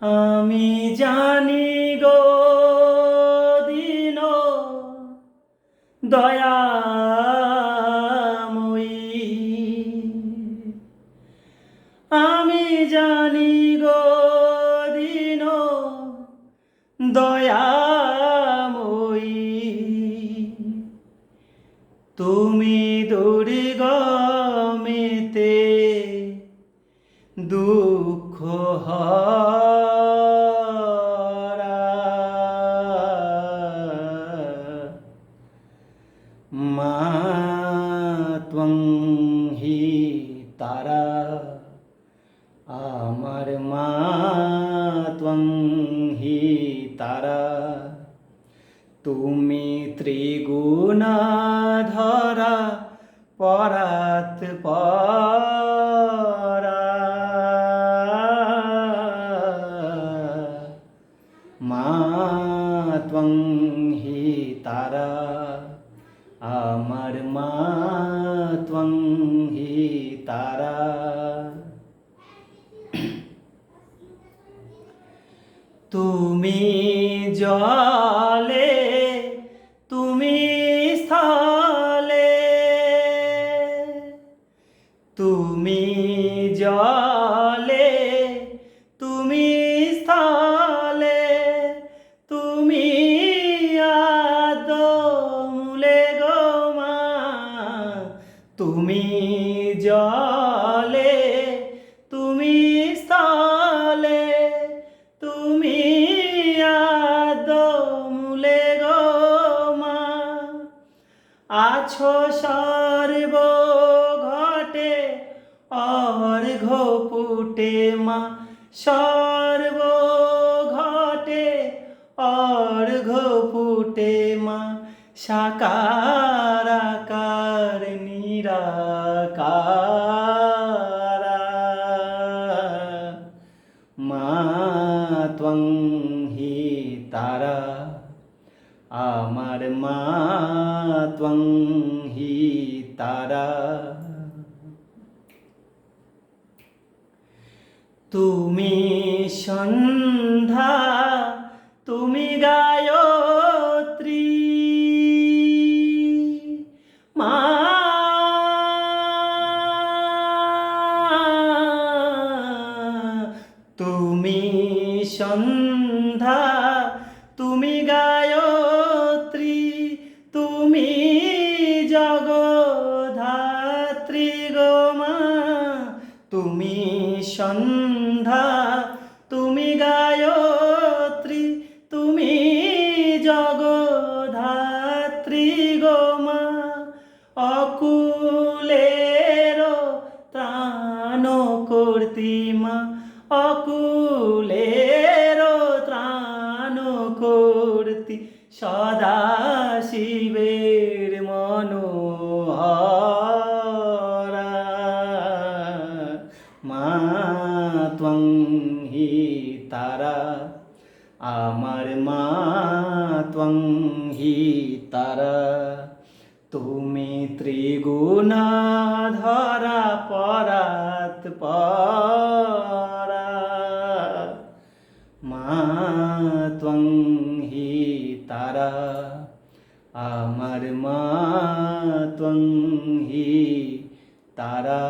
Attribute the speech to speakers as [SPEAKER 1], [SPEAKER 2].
[SPEAKER 1] আমি জানি গো দিন দয়াময়ী, আমি জানি গো দিন দয়াময়ী, তুমি দুর্গমেতে দুঃখ হরা, মা ত্বং হি তারা, আমার মা ত্বং হি তারা, তুমি ত্রিগুণাধরা পরাৎ পরা, মা ত্বং হি তারা, আমার মা ত্বং হি তারা। তুমি জলে, তুমি স্থলে, তুমি জলে, তুমি স্থলে, তুমি আদমূলে গো মা, তুমি জলে, তুমি স্থলে, তুমি আদমূলে গো মা, আছো সর্ব ঘটে অর্ঘ পুটে মা, সর্ব ঘটে অর্ঘ পুটে মা, সাকার আকার নিরাকার, মা ত্বং হি তারা, আমার মা ত্বং হি তারা। তুমি সন্ধ্যা, তুমি গায়ত্রী মা, তুমি সন্ধ্যা, তুমি গায়ত্রী, তুমি জগদ্ধাত্রী গো মা, তুমি সন্ধ্যা, তুমি গায়ত্রী, তুমি জগদ্ধাত্রী গো মা, অকুলের ত্রাণ কর্ত্রী মা, অকুলের ত্রাণ কর্ত্রী, সদা শিবের মনোহরা, মা ত্বং হি তারা, আমার মা ত্বং হি তারা, তুমি ত্রিগুণাধরা পরাৎ পরা, মা ত্বং হি তারা, আমার মা ত্বং হি তারা।